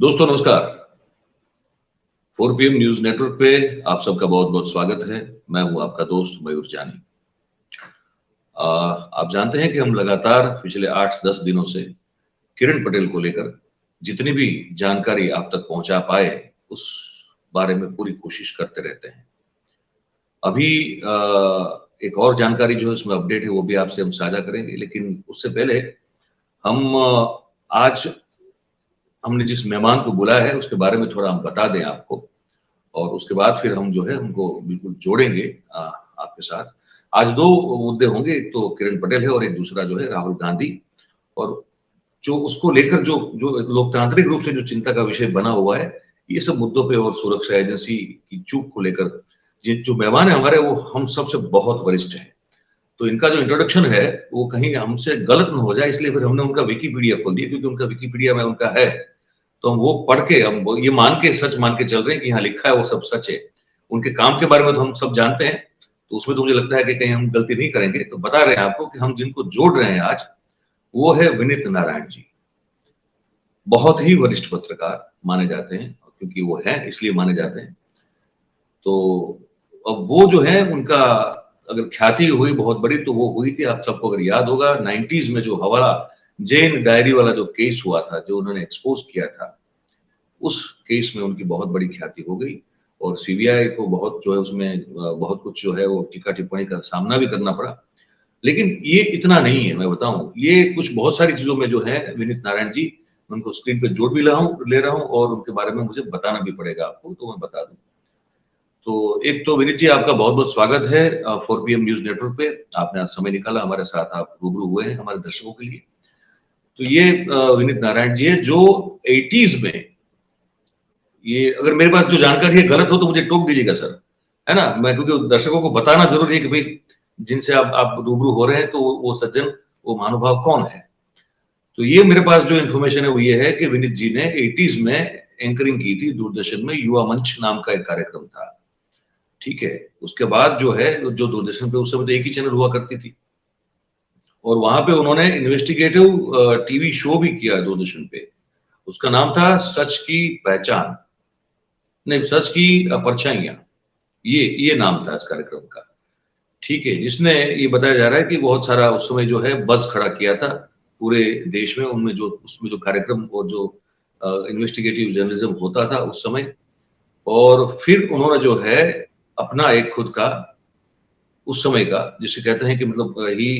दोस्तों नमस्कार। 4 PM news network पे आप सबका बहुत बहुत स्वागत है। मैं हूं आपका दोस्त मयूर जानी। आप जानते हैं कि हम लगातार पिछले 8-10 दिनों से किरण पटेल को लेकर जितनी भी जानकारी आप तक पहुंचा पाए उस बारे में पूरी कोशिश करते रहते हैं। अभी एक और जानकारी जो है उसमें अपडेट है, वो भी आपसे हम साझा करेंगे, लेकिन उससे पहले हम आज हमने जिस मेहमान को बुलाया है उसके बारे में थोड़ा हम बता दें आपको, और उसके बाद फिर हम जो है हमको बिल्कुल जोड़ेंगे आपके साथ। आज दो मुद्दे होंगे, एक तो किरण पटेल है और एक दूसरा जो है राहुल गांधी, और जो उसको लेकर जो जो लोकतांत्रिक रूप से जो चिंता का विषय बना हुआ है, ये सब मुद्दों पे और सुरक्षा एजेंसी की चूक को लेकर ये जो मेहमान है हमारे, वो हम सबसे बहुत वरिष्ठ है। तो इनका जो इंट्रोडक्शन है वो कहीं हमसे गलत न हो जाए, इसलिए फिर हमने उनका विकिपीडिया खोल दिया, क्योंकि उनका विकिपीडिया में उनका है, तो हम वो पढ़ के हम ये मान के सच मान के चल रहे हैं कि यहाँ लिखा है वो सब सच है। उनके काम के बारे में तो हम सब जानते हैं, तो उसमें तो मुझे लगता है कि कहीं हम गलती नहीं करेंगे। तो बता रहे हैं आपको कि हम जिनको जोड़ रहे हैं आज, वो है विनीत नारायण जी। बहुत ही वरिष्ठ पत्रकार माने जाते हैं, क्योंकि वो है इसलिए माने जाते हैं। तो अब वो जो है उनका अगर ख्याति हुई बहुत बड़ी तो वो हुई थी, आप सबको अगर याद होगा 90s में जो हवाला जैन डायरी वाला जो केस हुआ था, जो उन्होंने एक्सपोज किया था, उस केस में उनकी बहुत बड़ी ख्याति हो गई और सीबीआई को बहुत जो है उसमें बहुत कुछ जो है वो टीका टिप्पणी का सामना भी करना पड़ा। लेकिन ये इतना नहीं है, मैं बताऊं, ये कुछ बहुत सारी चीजों में जो है विनीत नारायण जी, मैं उनको स्क्रीन पे जोड़ भी ले रहा हूं और उनके बारे में मुझे बताना भी पड़ेगा आपको, तो मैं बता दूं। तो एक तो विनीत जी आपका बहुत बहुत स्वागत है 4 PM न्यूज नेटवर्क पे। आपने आज समय निकाला, हमारे साथ आप रूबरू हुए हैं हमारे दर्शकों के लिए। तो ये विनीत नारायण जी है जो 80s में, ये अगर मेरे पास जो जानकारी है गलत हो तो मुझे टोक दीजिएगा सर, है ना। मैं क्योंकि दर्शकों को बताना जरूरी है कि भाई जिनसे आप रूबरू हो रहे हैं तो वो सज्जन, वो महानुभाव कौन है। तो ये मेरे पास जो इन्फॉर्मेशन है वो ये है कि विनीत जी ने 80s में एंकरिंग की थी दूरदर्शन में, युवा मंच नाम का एक कार्यक्रम था, ठीक है। उसके बाद जो है जो दूरदर्शन पे उस समय तो एक ही चैनल हुआ करती थी, और वहां पे उन्होंने इन्वेस्टिगेटिव टीवी शो भी किया दूरदर्शन पे। उसका नाम था सच की पहचान, नहीं सच की परछाइयां, ये नाम था इस कार्यक्रम का, ठीक है। जिसने ये बताया जा रहा है कि बहुत सारा उस समय जो है बज़ खड़ा किया था पूरे देश में, उनमें जो उसमें जो कार्यक्रम और जो इन्वेस्टिगेटिव जर्नलिज्म होता था उस समय। और फिर उन्होंने जो है अपना एक खुद का उस समय का, जिसे कहते हैं कि मतलब he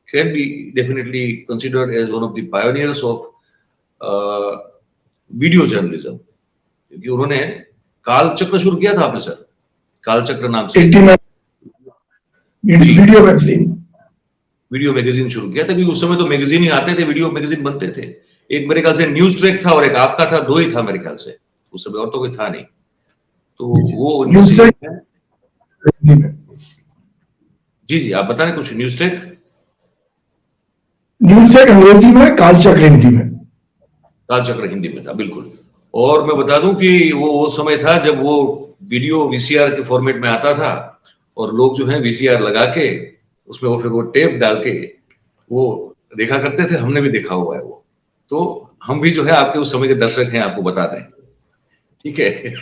can be definitely considered as one of the pioneers of video journalism, क्योंकि उन्होंने कालचक्र शुरू किया था आपने सर, कालचक्र नाम से वीडियो मैगजीन शुरू किया था, क्योंकि उस समय तो मैगजीन ही आते थे, वीडियो मैगजीन बनते थे। एक मेरे ख्याल से न्यूज ट्रैक था और एक आपका था, दो ही था मेरे ख्याल से उस समय, और तो कोई था नहीं। तो वो जी जी आप बता रहे कुछ। न्यूज ट्रैक अंग्रेजी में, कालचक्र हिंदी में। कालचक्र हिंदी में था, बिल्कुल। और मैं बता दूं कि वो समय था जब वो वीडियो वीसीआर के फॉर्मेट में आता था, और लोग जो है वीसीआर लगा के उसमें वो फिर वो टेप डाल के वो देखा करते थे। हमने भी देखा हुआ है वो, तो हम भी जो है आपके उस समय के दर्शक हैं, आपको बता दें, ठीक है।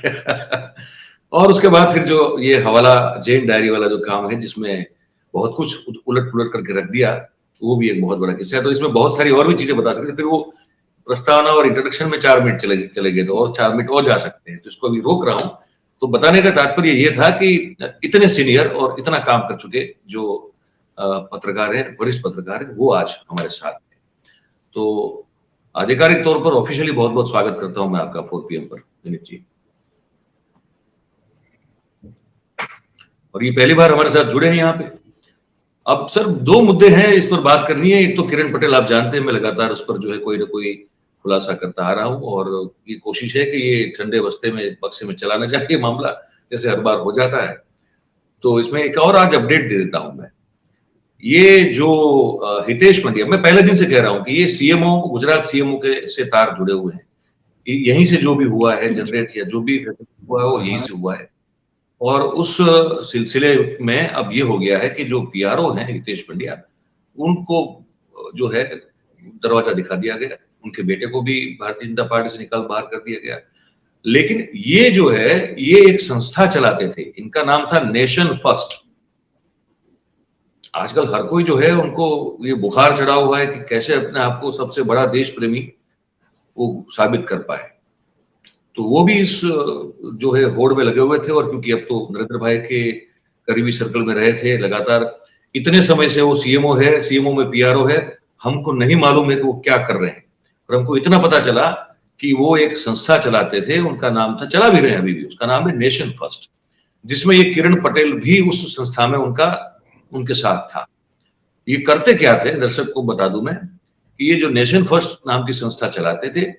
और उसके बाद फिर जो ये हवाला जैन डायरी वाला जो काम है, जिसमें बहुत कुछ उलट पुलट करके रख दिया, वो भी एक बहुत बड़ा किस्सा है। तो इसमें बहुत सारी और भी चीजें बता सकते, फिर वो प्रस्तावना और इंट्रोडक्शन में 4 मिनट चले गए, तो और 4 मिनट और जा सकते हैं, तो इसको अभी रोक रहा हूं। तो बताने का तात्पर्य ये था कि इतने सीनियर और इतना काम कर चुके जो पत्रकार है, वरिष्ठ पत्रकार है, वो आज हमारे साथ हैं। तो आधिकारिक तौर पर ऑफिशियली बहुत बहुत स्वागत करता हूं मैं आपका 4 PM पर विनीत जी। और ये पहली बार हमारे साथ जुड़े हैं यहाँ पे। अब सर 2 मुद्दे हैं इस पर बात करनी है। एक तो किरण पटेल, आप जानते हैं मैं लगातार उस पर जो है कोई ना कोई खुलासा करता आ रहा हूं, और ये कोशिश है कि ये ठंडे बस्ते में बक्से में चला ना जाए मामला, जैसे हर बार हो जाता है। तो इसमें एक और आज अपडेट दे देता हूं मैं। ये जो हितेश पंड्या, मैं पहले दिन से कह रहा हूं कि ये सीएमओ, गुजरात सीएमओ के से तार जुड़े हुए हैं। यहीं से जो भी हुआ है जनरेट, या जो भी हुआ है वो यहीं से हुआ है। और उस सिलसिले में अब ये हो गया है कि जो पीआरओ हैं हितेश पंड्या, उनको जो है दरवाजा दिखा दिया गया, उनके बेटे को भी भारतीय जनता पार्टी से निकाल बाहर कर दिया गया। लेकिन ये जो है, ये एक संस्था चलाते थे, इनका नाम था नेशन फर्स्ट। आजकल हर कोई जो है उनको ये बुखार चढ़ा हुआ है कि कैसे अपने आप को सबसे बड़ा देश प्रेमी वो साबित कर पाए। तो वो भी इस जो है होड़ में लगे हुए थे, और क्योंकि अब तो नरेंद्र भाई के करीबी सर्कल में रहे थे लगातार, इतने समय से वो सीएमओ है, सीएमओ में पीआरओ है, हमको नहीं मालूम है कि वो क्या कर रहे हैं, पर हमको इतना पता चला कि वो एक संस्था चलाते थे, उनका नाम था, चला भी रहे हैं अभी भी, उसका नाम है नेशन फर्स्ट, जिसमें ये किरण पटेल भी उस संस्था में उनके साथ था। ये करते क्या थे, दर्शक को बता दूं मैं कि ये जो नेशन फर्स्ट नाम की संस्था चलाते थे,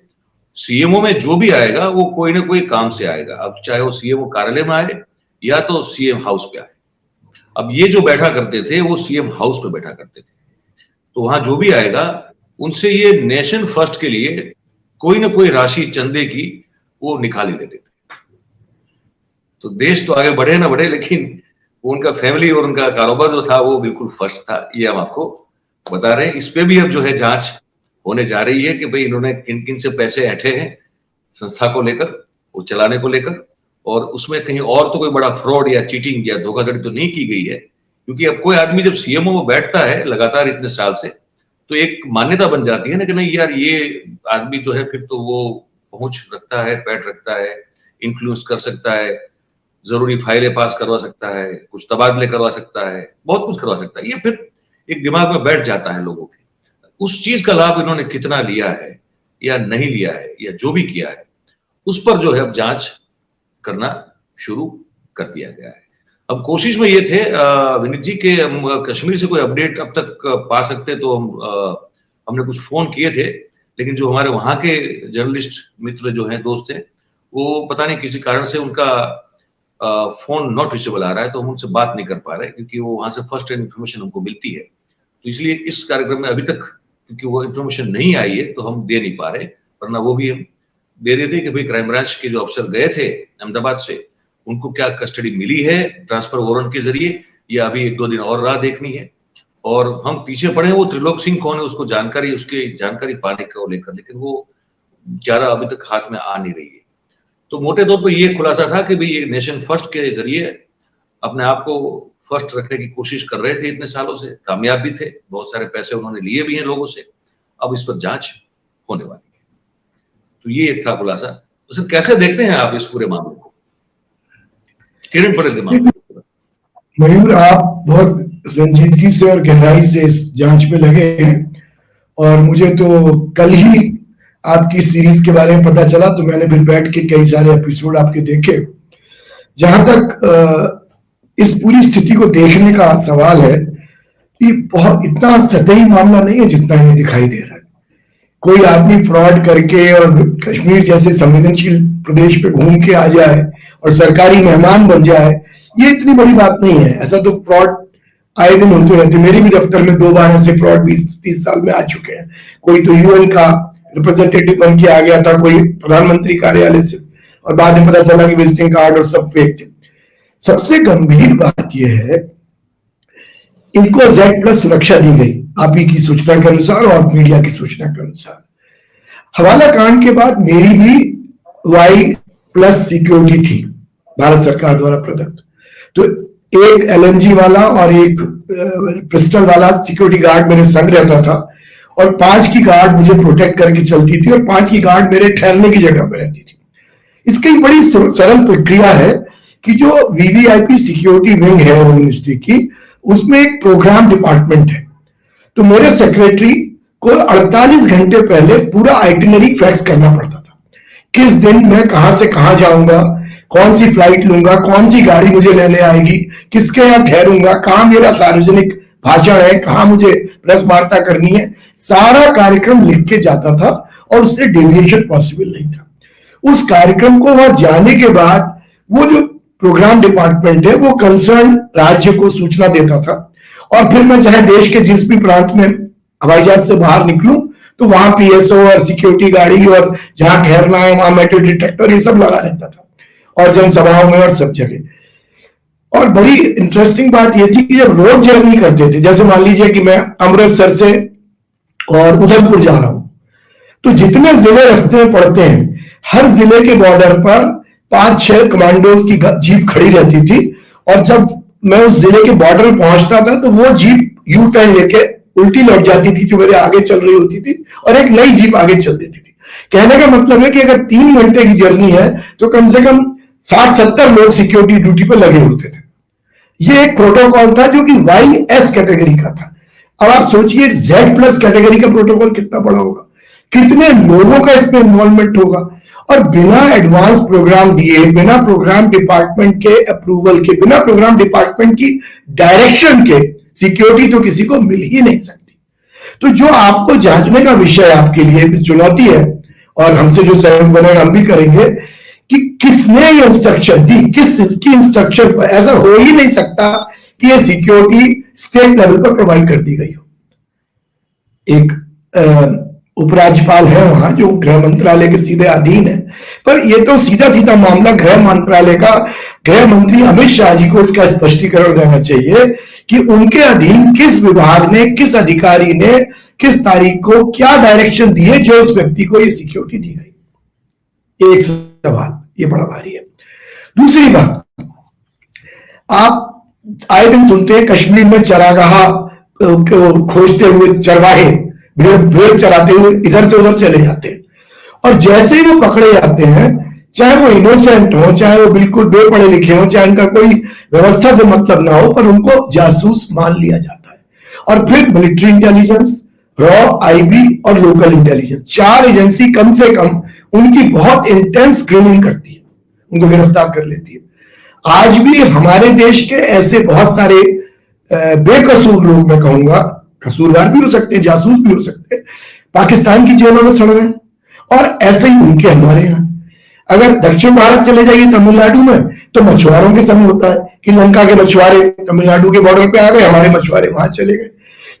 सीएमओ में जो भी आएगा वो कोई ना कोई काम से आएगा। अब चाहे वो सीएमओ कार्यालय में आए या तो सीएम हाउस पे आए। अब ये जो बैठा करते थे वो सीएम हाउस पे बैठा करते थे, तो वहां जो भी आएगा उनसे ये नेशन फर्स्ट के लिए कोई ना कोई राशि चंदे की वो निकाल ही लेते थे। तो देश तो आगे बढ़े ना बढ़े, लेकिन उनका फैमिली और उनका कारोबार जो था वो बिल्कुल फर्स्ट था। ये हम आपको बता रहे हैं। इस पे भी अब जो है जांच होने जा रही है कि भाई इन्होंने किन किन से पैसे ऐंठे हैं संस्था को लेकर, वो चलाने को लेकर, और उसमें कहीं और तो कोई बड़ा फ्रॉड या चीटिंग या धोखाधड़ी तो नहीं की गई है। क्योंकि अब कोई आदमी जब सीएमओ में बैठता है लगातार इतने साल से, तो एक मान्यता बन जाती है ना कि नहीं यार ये आदमी जो है फिर तो वो पहुंच रखता है, पैठ रखता है, इन्फ्लुएंस कर सकता है, जरूरी फाइलें पास करवा सकता है, कुछ तबादले करवा सकता है, बहुत कुछ करवा सकता है। ये फिर एक दिमाग में बैठ जाता है लोगों के। उस चीज का लाभ इन्होंने कितना लिया है या नहीं लिया है, या जो भी किया है उस पर जो है अब जांच करना शुरू कर दिया गया है। अब कोशिश में ये थे विनीत जी के हम कश्मीर से कोई अपडेट अब तक पा सकते तो हमने कुछ फोन किए थे, लेकिन जो हमारे वहां के जर्नलिस्ट मित्र जो हैं, दोस्त हैं, वो पता नहीं किसी कारण से उनका फोन नॉट रीचेबल आ रहा है, तो हम उनसे बात नहीं कर पा रहे, क्योंकि वो वहां से फर्स्ट हैंड इन्फॉर्मेशन हमको मिलती है। तो इसलिए इस कार्यक्रम में अभी तक क्योंकि वो इन्फॉर्मेशन नहीं आई है तो हम दे नहीं पा रहे, वरना वो भी हम दे देते कि भाई क्राइम ब्रांच के जो अफसर गए थे अहमदाबाद से, उनको क्या कस्टडी मिली है ट्रांसफर वारंट के जरिए, या अभी 1-2 दिन और राह देखनी है। और हम पीछे पड़े वो त्रिलोक सिंह कौन है, उसको उसकी जानकारी पाने को लेकर, लेकिन वो ज्यादा अभी तक हाथ में आ नहीं रही है। तो मोटे तौर पर ये खुलासा था कि भाई ये नेशन फर्स्ट के जरिए अपने आप को फर्स्ट रखने की कोशिश कर रहे थे, इतने सालों से कामयाब भी थे, बहुत सारे पैसे उन्होंने लिए भी हैं लोगों से। अब इस पर जांच होने वाली है। तो ये एक था खुलासा। तो सर कैसे देखते हैं आप इस पूरे मामले को, किरण पटेल के मामले को? मयूर, आप बहुत संजीदगी से और गहराई से इस जांच में लगे हैं, और मुझे तो कल ही आपकी सीरीज के बारे में पता चला, तो मैंने फिर बैठ के कई सारे एपिसोड आपके देखे। जहां तक इस पूरी स्थिति को देखने का सवाल है कि बहुत इतना सतही मामला नहीं है जितना ये दिखाई दे रहा है। कोई आदमी फ्रॉड करके और कश्मीर जैसे संवेदनशील प्रदेश पे घूम के आ जाए और सरकारी मेहमान बन जाए, ये इतनी बड़ी बात नहीं है। ऐसा तो फ्रॉड आए दिन होते रहते। मेरे भी दफ्तर में 2 बार ऐसे फ्रॉड 20-30 साल में आ चुके हैं। कोई तो यूएन का रिप्रेजेंटेटिव बन के आ गया था, कोई प्रधानमंत्री कार्यालय से, और बाद में पता चला कि विजिटिंग कार्ड और सब फेक थे। सबसे गंभीर बात यह है, इनको Z+ सुरक्षा दी गई आप ही की सूचना के अनुसार और मीडिया की सूचना के अनुसार। हवाला कांड के बाद मेरी भी Y+ सिक्योरिटी थी भारत सरकार द्वारा प्रदत्त। तो एक LMG वाला और एक पिस्टल वाला सिक्योरिटी गार्ड मेरे संग रहता था, और 5 की गार्ड मुझे प्रोटेक्ट करके चलती थी, और 5 की गार्ड मेरे ठहरने की जगह पर रहती थी। इसकी एक बड़ी सरल प्रक्रिया है कि जो VVIP सिक्योरिटी विंग है मिनिस्ट्री की, उसमें एक प्रोग्राम डिपार्टमेंट है। तो मेरे सेक्रेटरी को 48 घंटे पहले पूरा आइटिनरी फैक्स करना पड़ता था। किस दिन मैं कहां से कहां जाऊंगा, कौन सी फ्लाइट लूंगा, कौन सी गाड़ी मुझे लेने आएगी, किसके यहाँ ठहरूंगा, कहां मेरा सार्वजनिक भाषण है, कहां मुझे प्रेस वार्ता करनी है, सारा कार्यक्रम लिख के जाता था, और उससे डेविएशन पॉसिबल नहीं था। उस कार्यक्रम को वहां जाने के बाद वो जो प्रोग्राम डिपार्टमेंट है वो कंसर्न राज्य को सूचना देता था, और फिर मैं चाहे देश के जिस भी प्रांत में हवाई जहाज से बाहर निकलूं तो वहां PSO और सिक्योरिटी गाड़ी, और जहां ठहरना है वहां मेटल डिटेक्टर, ये सब लगा रहता था, और जनसभाओं में और सब जगह। और बड़ी इंटरेस्टिंग बात यह थी कि जब रोड जर्नी करते थे, जैसे मान लीजिए कि मैं अमृतसर से और उधमपुर जा रहा हूं, तो जितने जिले रास्ते में पड़ते हैं, हर जिले के बॉर्डर पर 5-6 कमांडोज की जीप खड़ी रहती थी, और जब मैं उस जिले के बॉर्डर पर पहुंचता था तो वो जीप यू टर्न लेके उल्टी लौट जाती थी जो मेरे आगे चल रही होती थी, और एक नई जीप आगे चल देती थी। कहने का मतलब है कि अगर 3 घंटे की जर्नी है तो कम से कम 60-70 लोग सिक्योरिटी ड्यूटी पर लगे होते थे। ये एक प्रोटोकॉल था जो कि YS कैटेगरी का था। अब आप सोचिए Z+ कैटेगरी का प्रोटोकॉल कितना बड़ा होगा, कितने लोगों का इसमें इन्वॉल्वमेंट होगा, और बिना एडवांस प्रोग्राम दिए, बिना प्रोग्राम डिपार्टमेंट के अप्रूवल के, बिना प्रोग्राम डिपार्टमेंट की डायरेक्शन के सिक्योरिटी तो किसी को मिल ही नहीं सकती। तो जो आपको जांचने का विषय आपके लिए चुनौती है, और हमसे जो सहयोग बनेगा हम भी करेंगे, कि किसने ये इंस्ट्रक्शन दी, किसकी इंस्ट्रक्शन पर। ऐसा हो ही नहीं सकता कि ये सिक्योरिटी स्टेट लेवल पर प्रोवाइड कर दी गई हो। एक उपराज्यपाल है वहां जो गृह मंत्रालय के सीधे अधीन है, पर ये तो सीधा सीधा मामला गृह मंत्रालय का, गृह मंत्री अमित शाह जी को इसका स्पष्टीकरण देना चाहिए कि उनके अधीन किस विभाग ने, किस अधिकारी ने किस तारीख को क्या डायरेक्शन दिए जो उस व्यक्ति को ये सिक्योरिटी दी गई। एक सवाल ये बड़ा भारी है। दूसरी बात, आप आए दिन सुनते हैं कश्मीर में चरागाह खोजते हुए चरवाहे भेड़ चराते हुए इधर से उधर चले जाते हैं, और जैसे ही वो पकड़े जाते हैं, चाहे वो इनोसेंट हो, चाहे वो बिल्कुल बेपढ़े लिखे हो, चाहे उनका कोई व्यवस्था से मतलब ना हो, पर उनको जासूस मान लिया जाता है। और फिर मिलिट्री इंटेलिजेंस, रॉ, IB और लोकल इंटेलिजेंस, 4 एजेंसी कम से कम उनकी बहुत इंटेंस स्क्रीनिंग करती है, उनको गिरफ्तार कर लेती है। आज भी हमारे देश के ऐसे बहुत सारे बेकसूर लोग, मैं कहूंगा कसूरवार भी हो सकते हैं, जासूस भी हो सकते हैं, पाकिस्तान की जेलों में सड़ रहे हैं, और ऐसे ही उनके हमारे यहाँ। अगर दक्षिण भारत चले जाइए तमिलनाडु में, तो मछुआरों के संग होता है कि लंका के मछुआरे तमिलनाडु के बॉर्डर पे आ गए, हमारे मछुआरे वहां चले गए,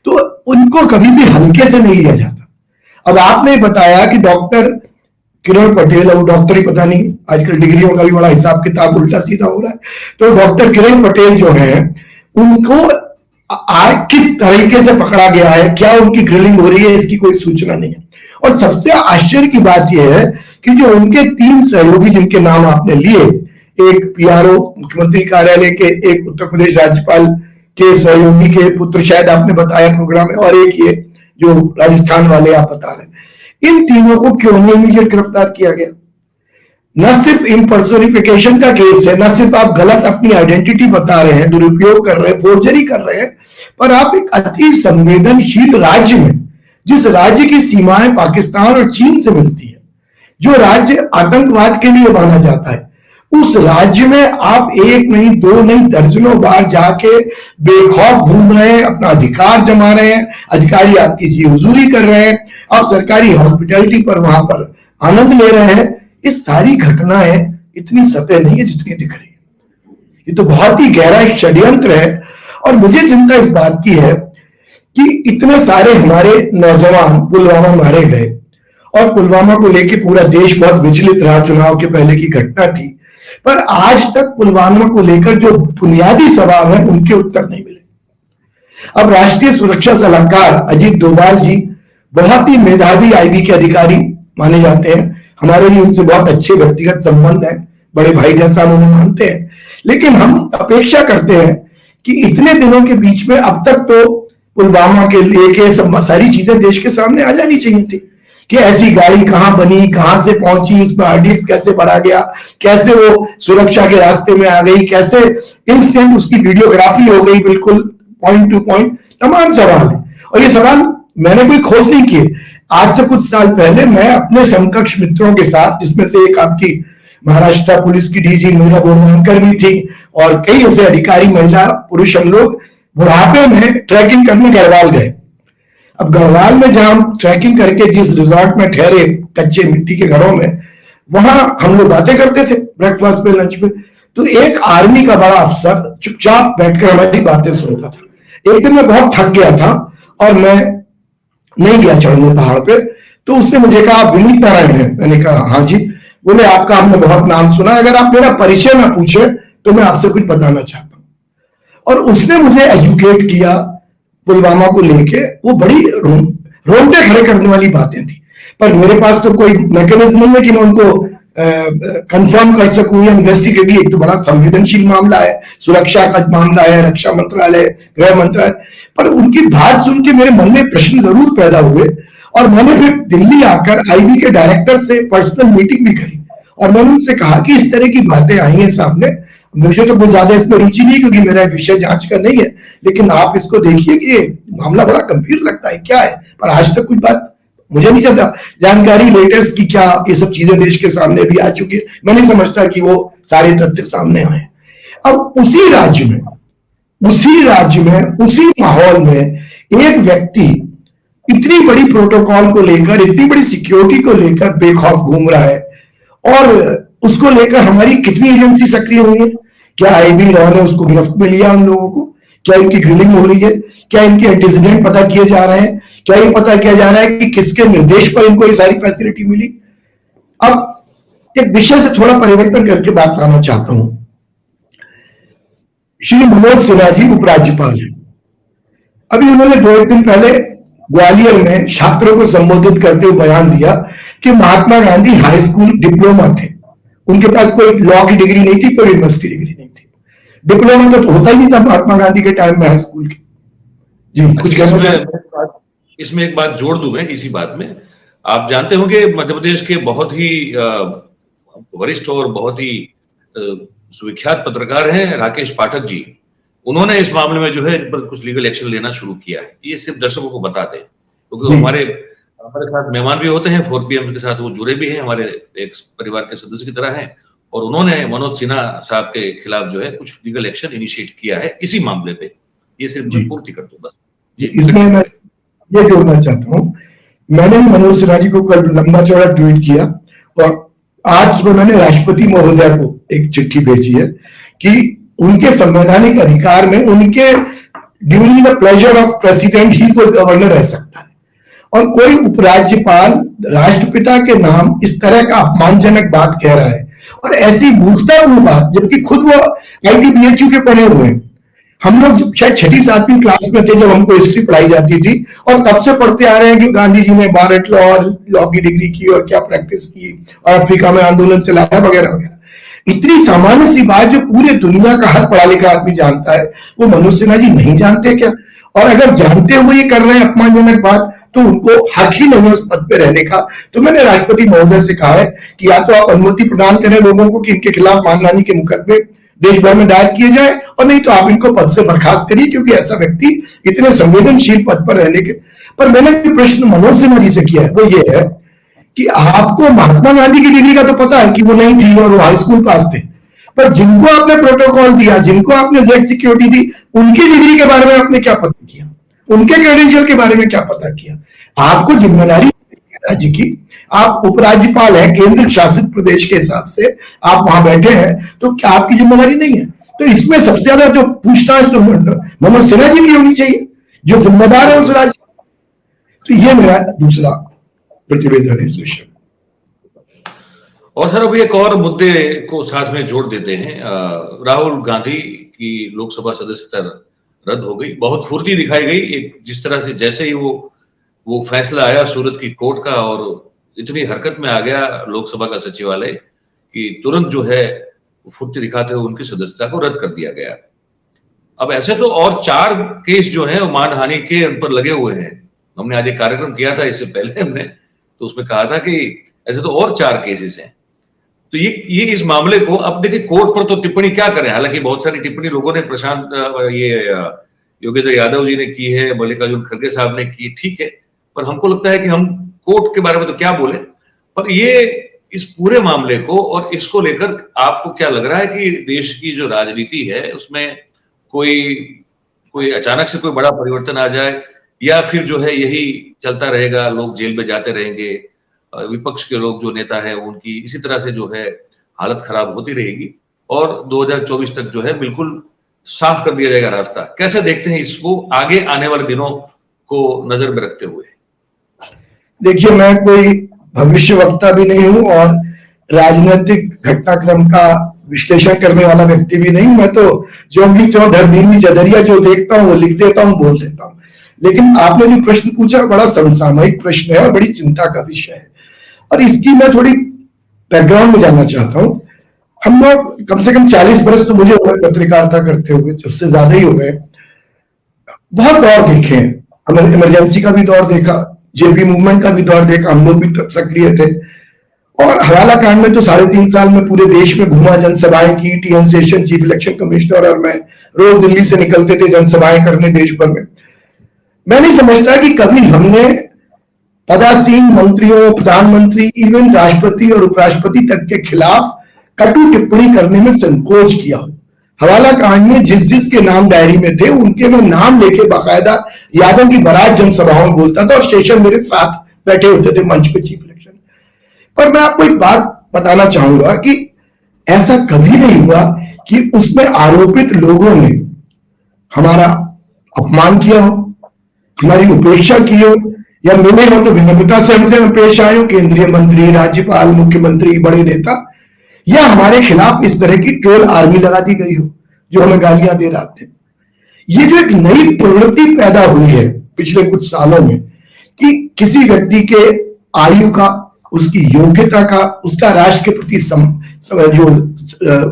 तो उनको कभी भी हल्के से नहीं लिया जाता। अब आपने बताया कि डॉक्टर किरण पटेल, अब डॉक्टर ही पता नहीं, आजकल डिग्रियों का भी बड़ा हिसाब किताब उल्टा सीधा हो रहा है, तो डॉक्टर किरण पटेल जो है उनको किस तरीके से पकड़ा गया है, क्या उनकी ग्रिलिंग हो रही है, इसकी कोई सूचना नहीं है। और सबसे आश्चर्य की बात यह है कि जो उनके 3 सहयोगी जिनके नाम आपने लिए, एक PRO मुख्यमंत्री कार्यालय के, एक उत्तर प्रदेश राज्यपाल के सहयोगी के पुत्र शायद आपने बताया प्रोग्राम में, और एक ये जो राजस्थान वाले आप बता रहे हैं, इन तीनों को क्यों नहीं इमीडिएट गिरफ्तार किया गया? न सिर्फ इम्पर्सोनिफिकेशन का केस है, न सिर्फ आप गलत अपनी आइडेंटिटी बता रहे हैं, दुरुपयोग कर रहे हैं, फोर्जरी कर रहे हैं, पर आप एक अति संवेदनशील राज्य में, जिस राज्य की सीमाएं पाकिस्तान और चीन से मिलती है, जो राज्य आतंकवाद के लिए माना जाता है, उस राज्य में आप 1 नहीं 2 नहीं दर्जनों बार जाके बेखौफ घूम रहे हैं, अपना अधिकार जमा रहे हैं, अधिकारी आपकी जी हुजूरी कर रहे हैं, आप सरकारी हॉस्पिटैलिटी पर वहां पर आनंद ले रहे हैं। ये सारी घटनाएं इतनी सतह नहीं है जितनी दिख रही है। ये तो बहुत ही गहरा एक षड्यंत्र है, और मुझे चिंता इस बात की है कि इतने सारे हमारे नौजवान पुलवामा मारे गए, और पुलवामा को लेकर पूरा देश बहुत विचलित रहा, चुनाव के पहले की घटना थी, पर आज तक पुलवामा को लेकर जो बुनियादी सवाल हैं उनके उत्तर नहीं मिले। अब राष्ट्रीय सुरक्षा सलाहकार अजीत डोभाल जी बहुत ही मेधावी IB के अधिकारी माने जाते हैं, हमारे लिए उनसे बहुत अच्छे व्यक्तिगत संबंध है, बड़े भाई जैसा हम उन्हें मानते हैं, लेकिन हम अपेक्षा करते हैं कि इतने दिनों के बीच में अब तक तो पुलवामा के लेके सारी चीजें देश के सामने आ जानी चाहिए थी, कि ऐसी गाड़ी कहां बनी, कहां से पहुंची, उसमें RDX कैसे भरा गया, कैसे वो सुरक्षा के रास्ते में आ गई, कैसे इंस्टेंट उसकी वीडियोग्राफी हो गई, बिल्कुल पॉइंट टू पॉइंट, तमाम सवाल है। और ये सवाल मैंने कोई खोज नहीं किए। आज से कुछ साल पहले मैं अपने समकक्ष मित्रों के साथ, जिसमें से एक आपकी महाराष्ट्र पुलिस की DG मीरा बोरवणकर भी थी, और कई ऐसे अधिकारी, महिला पुरुष, हम लोग बुढ़ापे में ट्रैकिंग करने गढ़वाल गए। अब गढ़वाल में जहां हम ट्रैकिंग करके जिस रिजॉर्ट में ठहरे कच्चे मिट्टी के घरों में, वहां हम लोग बातें करते थे ब्रेकफास्ट पे, लंच पे, तो एक आर्मी का बड़ा अफसर चुपचाप बैठकर हमारी बातें सुनता था। एक दिन मैं बहुत थक गया था और मैं नहीं गया चढ़ने पहाड़ पे, तो उसने मुझे कहा आप विनीत नारायण हैं? मैंने कहा हाँ जी। बोले आपका हमने बहुत नाम सुना, अगर आप मेरा परिचय ना पूछे तो मैं आपसे कुछ बताना चाहता हूं। और उसने मुझे एजुकेट किया पुलवामा को लेके, वो बड़ी रोंगटे खड़े करने वाली बातें थी। पर मेरे पास तो कोई मैकेनिज्म नहीं है कि मैं उनको कंफर्म कर सकूं या इन्वेस्टिगेट। एक तो बड़ा संवेदनशील मामला है, सुरक्षा का मामला है, रक्षा मंत्रालय, गृह मंत्रालय। पर उनकी बात सुन के मेरे मन में प्रश्न जरूर पैदा हुए और मैंने फिर दिल्ली आकर आईबी के डायरेक्टर से पर्सनल मीटिंग भी करी और मैंने उनसे कहा कि इस तरह की बातें आई हैं सामने, मुझे तो कुछ ज्यादा इसमें रुचि नहीं क्योंकि मेरा विषय जांच का नहीं है, लेकिन आप इसको देखिए कि ये मामला बड़ा गंभीर लगता है, क्या है। पर आज तक कुछ बात मुझे नहीं चलता जानकारी लेटेस्ट की, क्या ये सब चीजें देश के सामने भी आ चुकी है, मैं नहीं समझता कि वो सारे तथ्य सामने आए। अब उसी राज्य में उसी माहौल में एक व्यक्ति इतनी बड़ी प्रोटोकॉल को लेकर, इतनी बड़ी सिक्योरिटी को लेकर बेखौफ घूम रहा है और उसको लेकर हमारी कितनी एजेंसी सक्रिय हुई है। क्या आईबी रॉ ने उसको गिरफ्त में लिया उन लोगों को? क्या इनकी ग्रिलिंग हो रही है? क्या इनके एंटीसीडेंट पता किए जा रहे हैं? क्या ये पता किया जा रहा है कि किसके निर्देश पर इनको ये सारी फैसिलिटी मिली? अब एक विषय से थोड़ा परिवर्तन करके बात करना चाहता हूं। श्री मनोज सिन्हा जी उपराज्यपाल हैं। अभी उन्होंने 2 दिन पहले ग्वालियर में छात्रों को संबोधित करते हुए बयान दिया कि Mahatma Gandhi high school diploma थे, उनके पास कोई लॉ की डिग्री नहीं थी, कोई यूनिवर्सिटी डिग्री नहीं थी। डिप्लोमा तो होता ही नहीं था महात्मा गांधी के टाइम में हाई स्कूल के। जी कुछ कहना? इसमें एक बात जोड़ दूं मैं इसी बात में। आप जानते होंगे मध्य प्रदेश के बहुत ही वरिष्ठ और बहुत ही सुविख्यात पत्रकार हैं राकेश पाठक जी। उन्होंने इस मामले में जो है कुछ लीगल एक्शन लेना शुरू किया है। ये सिर्फ दर्शकों को बता दें क्योंकि हमारे साथ मेहमान भी होते हैं, 4PM के साथ वो जुड़े भी हैं, हमारे एक परिवार के सदस्य की तरह हैं और उन्होंने मनोज सिन्हा साहब के खिलाफ जो है कुछ लीगल एक्शन इनिशिएट किया है इसी मामले पे। ये सिर्फ मैं पूर्ति कर दूं बस। इसमें मैं ये जोड़ना चाहता हूं, मैंने मनोज सिन्हा जी को कल लंबा चौड़ा ट्वीट किया और आज सुबह मैंने राष्ट्रपति महोदय को एक चिट्ठी भेजी है कि उनके संवैधानिक अधिकार में उनके during the pleasure of president ही कोई गवर्नर रह सकता है और कोई उपराज्यपाल राष्ट्रपिता के नाम इस तरह का अपमानजनक बात कह रहा है और ऐसी मूर्खतापूर्ण बात, जबकि खुद वो ITBHU के पढ़े हुए हैं। हम लोग शायद 6वीं 7वीं क्लास में थे जब हमको हिस्ट्री पढ़ाई जाती थी और तब से पढ़ते आ रहे हैं कि गांधी जी ने बारेट लॉ की डिग्री की और क्या प्रैक्टिस की और अफ्रीका में आंदोलन चलाया वगैरह वगैरह। इतनी सामान्य सी बात जो पूरे दुनिया का हर पढ़ा लिखा आदमी जानता है, वो मनोज सिन्हा जी नहीं जानते क्या? और अगर जानते हुए ये कर रहे हैं अपमानजनक बात तो उनको हक ही नहीं है उस पद पे रहने का। तो मैंने राष्ट्रपति महोदय से कहा है कि या तो आप अनुमति प्रदान करें लोगों को कि इनके खिलाफ मानहानि के मुकदमे देश भर में दायर किए जाए और नहीं तो आप इनको पद से बर्खास्त करिए क्योंकि ऐसा व्यक्ति इतने संवेदनशील पद पर रहने के। पर मैंने जो प्रश्न मनोज सिन्हा जी से किया है वो ये है कि आपको महात्मा गांधी की डिग्री का तो पता है कि वो नहीं थी और वो हाई स्कूल पास थे, पर जिनको आपने प्रोटोकॉल दिया, जिनको आपने जेड सिक्योरिटी दी, उनकी डिग्री के बारे में आपने क्या पता किया? उनके क्रेडेंशियल के बारे में क्या पता किया? आपको जिम्मेदारी राज्य की, आप उपराज्यपाल हैं केंद्र शासित प्रदेश के हिसाब से, आप वहां बैठे हैं, तो क्या आपकी जिम्मेदारी नहीं है? तो इसमें सबसे ज्यादा जो पूछताछ तो मनोज सिन्हा जी की होनी चाहिए जो जिम्मेदार है उस राज्य। तो ये मेरा दूसरा प्रतिवेदन है इस विषय। और सर अभी एक और मुद्दे को साथ में जोड़ देते हैं। राहुल गांधी की लोकसभा सदस्यता रद्द हो गई, बहुत फुर्ती दिखाई गई एक जिस तरह से, जैसे ही वो फैसला आया सूरत की कोर्ट का और इतनी हरकत में आ गया लोकसभा का सचिवालय कि तुरंत जो है फुर्ती दिखाते हुए उनकी सदस्यता को रद्द कर दिया गया। अब ऐसे तो और 4 केस जो है मानहानि के उन पर लगे हुए हैं। हमने आज एक कार्यक्रम किया था इससे पहले हमने, तो उसमें कहा था कि ऐसे तो और 4 केसेस हैं। तो ये इस मामले को अब देखिए कोर्ट पर तो टिप्पणी क्या करें, हालांकि बहुत सारी टिप्पणी लोगों ने, प्रशांत ये योगेंद्र यादव जी ने की है, मल्लिकार्जुन खड़गे साहब ने की, ठीक है, पर हमको लगता है कि हम कोर्ट के बारे में तो क्या बोले। पर ये इस पूरे मामले को और इसको लेकर आपको क्या लग रहा है कि देश की जो राजनीति है उसमें कोई अचानक से कोई बड़ा परिवर्तन आ जाए या फिर जो है यही चलता रहेगा, लोग जेल में जाते रहेंगे, विपक्ष के लोग जो नेता है उनकी इसी तरह से जो है हालत खराब होती रहेगी और 2024 तक जो है बिल्कुल साफ कर दिया जाएगा रास्ता? कैसे देखते हैं इसको आगे आने वाले दिनों को नजर में रखते हुए? देखिए, मैं कोई भविष्य वक्ता भी नहीं हूं और राजनीतिक घटनाक्रम का विश्लेषण करने वाला व्यक्ति भी नहीं। मैं तो जो भी चौधर दिन चदरिया जो देखता हूं वो लिख देता हूं, बोल देता हूं। लेकिन आपने जो प्रश्न पूछा बड़ा समसामयिक प्रश्न है और बड़ी चिंता का विषय है, और इसकी मैं थोड़ी बैकग्राउंड में जानना चाहता हूँ। हम लोग कम से कम 40 बरस तो मुझे हो गए पत्रकारिता करते हुए, उससे ज्यादा ही हो गए। बहुत दौर देखे हैं, हमने इमरजेंसी का भी दौर देखा, जेपी मूवमेंट का भी दौर देखा, हम लोग भी सक्रिय थे, और हवाला कांड में तो 3.5 साल में पूरे देश में घुमा, जनसभाएं की, TN session chief election commissioner और मैं रोज दिल्ली से निकलते थे जनसभाएं करने देश भर में। मैं नहीं समझता कि कभी हमने पदासीन मंत्रियों, प्रधानमंत्री, इवन राष्ट्रपति और उपराष्ट्रपति तक के खिलाफ कटु टिप्पणी करने में संकोच किया। हवाला कांड में जिस जिसके नाम डायरी में थे उनके मैं नाम लेके बाकायदा यादों की बारात जनसभाओं में बोलता था, और स्टेशन मेरे साथ बैठे होते थे मंच पे चीफ इलेक्शन। पर मैं आपको एक बात बताना चाहूंगा कि ऐसा कभी नहीं हुआ कि उसमें आरोपित लोगों ने हमारा अपमान किया हो, हमारी उपेक्षा की हो, या मिले हो तो विनम्रता से हमसे पेश आए हो, केंद्रीय मंत्री, राज्यपाल, मुख्यमंत्री, बड़े नेता, या हमारे खिलाफ इस तरह की ट्रोल आर्मी लगा दी गई हो जो हमें गालियां दे रहे थे। ये जो एक नई प्रवृत्ति पैदा हुई है पिछले कुछ सालों में कि किसी व्यक्ति के आयु का, उसकी योग्यता का, उसका राष्ट्र के प्रति जो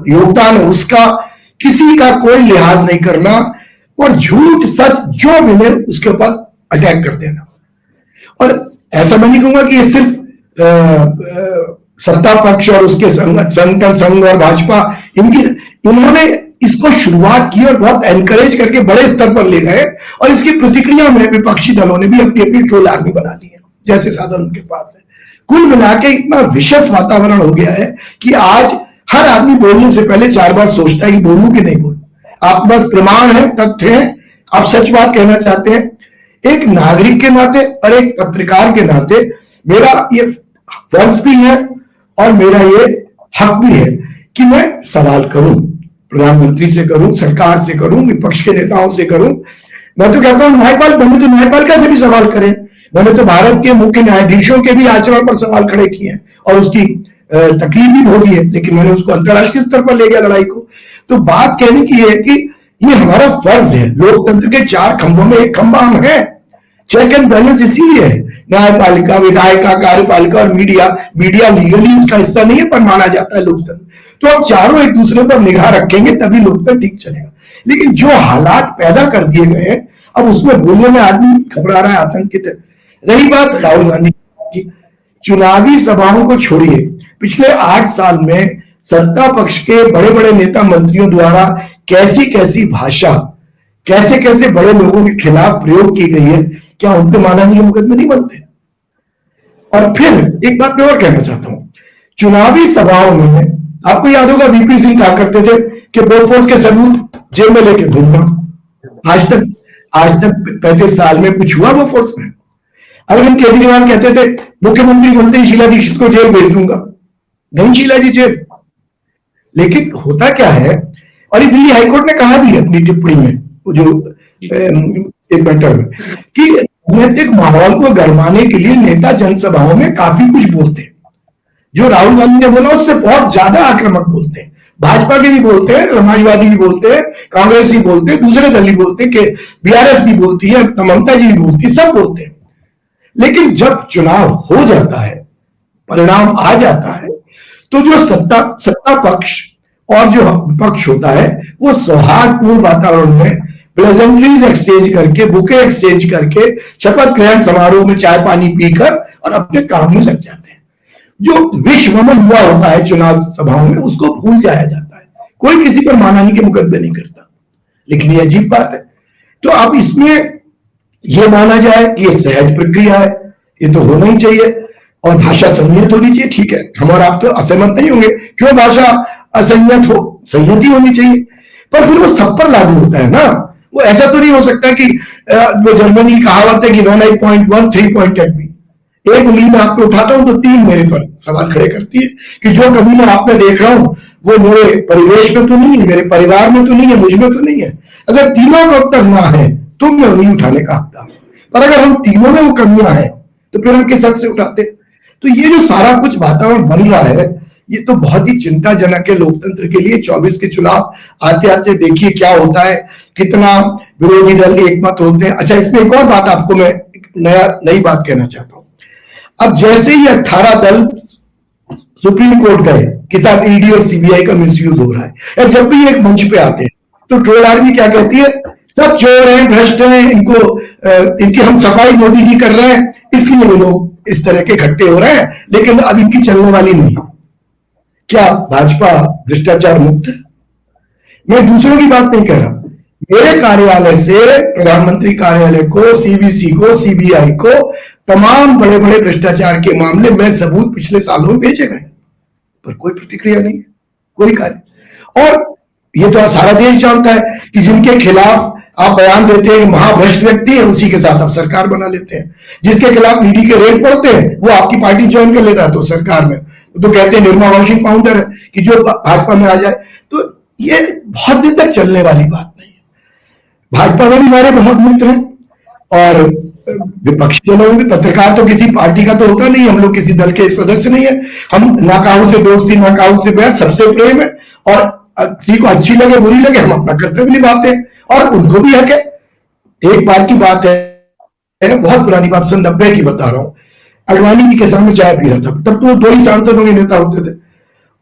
योगदान है उसका किसी का कोई लिहाज नहीं करना, और झूठ सच जो मिले उसके ऊपर अटैक कर देना। और ऐसा मैं नहीं कहूंगा कि ये सिर्फ सत्ता पक्ष और उसके संगठन, संघ और भाजपा, इन्होंने इसको शुरुआत की और बहुत एनकरेज करके बड़े स्तर पर ले गए, और इसकी प्रतिक्रिया में विपक्षी दलों ने भी अपनी अपनी ट्रोल आर्मी बना ली है जैसे साधन उनके पास है। कुल मिला के इतना विषम वातावरण हो गया है कि आज हर आदमी बोलने से पहले 4 बार सोचता है कि बोलूं कि नहीं बोलूं। आप बस प्रमाण है, तथ्य है, आप सच बात कहना चाहते हैं, एक नागरिक के नाते और एक पत्रकार के नाते मेरा ये फर्ज भी है और मेरा ये हक भी है कि मैं सवाल करूं, प्रधानमंत्री से करूं, सरकार से करूं, विपक्ष के नेताओं से करूं। मैं तो कहता हूं न्यायपाल बने तो न्यायपालिका से भी सवाल करें। मैंने तो भारत के मुख्य न्यायाधीशों के भी आचरण पर सवाल खड़े किए हैं और उसकी तकलीफ भी होगी है, लेकिन मैंने उसको अंतरराष्ट्रीय स्तर पर ले गया लड़ाई को। तो बात कहने की है कि ये हमारा फर्ज है। लोकतंत्र के 4 खंभों में एक खंभा हम है। चेक एंड बैलेंस इसीलिए है, न्यायपालिका, विधायिका, कार्यपालिका और मीडिया। मीडिया लीगली उसका हिस्सा नहीं है पर माना जाता है लोकतंत्र। तो अब चारों एक दूसरे पर निगाह रखेंगे तभी लोकतंत्र ठीक चलेगा। लेकिन जो हालात पैदा कर दिए गए हैं, अब उसमें बोलने में आदमी घबरा रहा है, आतंकित है। रही बात राहुल गांधी की, चुनावी सभाओं को छोड़िए, पिछले 8 साल में सत्ता पक्ष के बड़े बड़े नेता मंत्रियों द्वारा कैसी कैसी भाषा, कैसे कैसे बड़े लोगों के खिलाफ प्रयोग की गई है, क्या उन पर मानहानि के मुकदमे नहीं बनते? और फिर एक बात मैं और कहना चाहता हूं, चुनावी सभाओं में आपको याद होगा वीपी सिंह कहा करते थे कि बोफोर्स के सबूत जेल में लेके घूमना। आज तक 35 साल में कुछ हुआ बोफोर्स में? अरविंद केजरीवाल कहते थे मुख्यमंत्री बनते ही शीला दीक्षित को जेल भेज दूंगा, नहीं शीला जी जेल। लेकिन होता क्या है, और ये दिल्ली हाईकोर्ट ने कहा भी अपनी टिप्पणी में जो एक मैटर में कि राजनीतिक माहौल को गरमाने के लिए नेता जनसभाओं में काफी कुछ बोलते हैं। जो राहुल गांधी ने बोला उससे बहुत ज्यादा आक्रामक बोलते हैं। भाजपा के भी बोलते हैं, समाजवादी भी बोलते हैं, कांग्रेस भी बोलते हैं, दूसरे दल भी बोलते हैं, बीआरएस भी बोलती है, ममता जी भी बोलती है, सब बोलते हैं। लेकिन जब चुनाव हो जाता है, परिणाम आ जाता है, तो जो सत्ता पक्ष और जो विपक्ष होता है वो सौहार्दपूर्ण वातावरण में प्रेजेंटरीज एक्सचेंज करके, बुके एक्सचेंज करके, शपथ ग्रहण समारोह में चाय पानी पीकर और अपने काम में लग जाते हैं। जो विश्वमन हुआ होता है चुनाव सभाओं में उसको भूल जाया जाता है। कोई किसी पर मानहानि के मुकदमे नहीं करता। लेकिन ये अजीब बात है। तो अब इसमें यह माना जाए कि यह सहज प्रक्रिया है, ये तो होना ही चाहिए, और भाषा संयत होनी चाहिए। ठीक है, हम और आप तो असहमत नहीं होंगे, क्यों भाषा असंयत हो, संयत ही होनी चाहिए। पर फिर वो सब पर लागू होता है ना। वो ऐसा तो नहीं हो सकता कि वो जर्मनी की कहावत है कि when I point one, 3 point at me। एक उंगली में आप पे उठाता हूं तो 3 मेरे पर सवाल खड़े करती है कि जो कभी मैं आप पे देख रहा हूं वो मेरे परिवेश में तो नहीं है, मेरे परिवार में तो नहीं है, मुझ में तो नहीं है। अगर तीनों का उत्तर ना है तो मैं उंगली उठाने का हकदार हूं। पर अगर हम तीनों में वो कमियां हैं तो फिर हम किस हक से उठाते? तो ये जो सारा कुछ वातावरण बन रहा है, ये तो बहुत ही चिंताजनक है लोकतंत्र के लिए। 24 के चुनाव आते आते देखिए क्या होता है, कितना विरोधी दल एकमत होते हैं। अच्छा, इसमें एक और बात आपको मैं नई बात कहना चाहता हूं। अब जैसे ही 18 दल सुप्रीम कोर्ट गए कि साथ ईडी और सीबीआई का मिसयूज हो रहा है, जब भी एक मंच पे आते हैं तो ट्रोल आर्मी क्या कहती है, सब चोर हैं, भ्रष्ट हैं, इनकी हम सफाई मोदी जी कर रहे हैं, इसलिए ये लोग इस तरह के इकट्ठे हो रहे हैं, लेकिन अब इनकी चलने वाली नहीं है। क्या भाजपा भ्रष्टाचार मुक्त है? मैं दूसरों की बात नहीं कह रहा, मेरे कार्यालय से प्रधानमंत्री कार्यालय को, सीवीसी को, सीबीआई को तमाम बड़े बड़े भ्रष्टाचार के मामले में सबूत पिछले सालों में भेजे गए, पर कोई प्रतिक्रिया नहीं है, कोई कार्य। और ये तो सारा देश जानता है कि जिनके खिलाफ आप बयान देते हैं महाभ्रष्ट व्यक्ति है, उसी के साथ आप सरकार बना लेते हैं। जिसके खिलाफ ईडी के रेड पड़ते हैं वो आपकी पार्टी ज्वाइन कर लेता है तो सरकार में तो कहते हैं निर्मा वाशिंग पाउडर है कि जो भाजपा में आ जाए। तो ये बहुत दिन तक चलने वाली बात नहीं है। भाजपा में भी हमारे बहुत मित्र हैं और विपक्षी जनों में, पत्रकार तो किसी पार्टी का तो होता नहीं, हम लोग किसी दल के सदस्य नहीं है। हम नाकाऊ से दोस्ती, नाकाऊ से बैर, सबसे प्रेम है, और किसी को अच्छी लगे बुरी लगे हम अपना कर्तव्य निभाते हैं और उनको भी हक है। एक बार की बात है, बहुत पुरानी बात, सन 90 की बता रहा हूं। अडवाणी जी के सामने चाय पी रहा था, तब तो 2 ही सांसदों के नेता होते थे।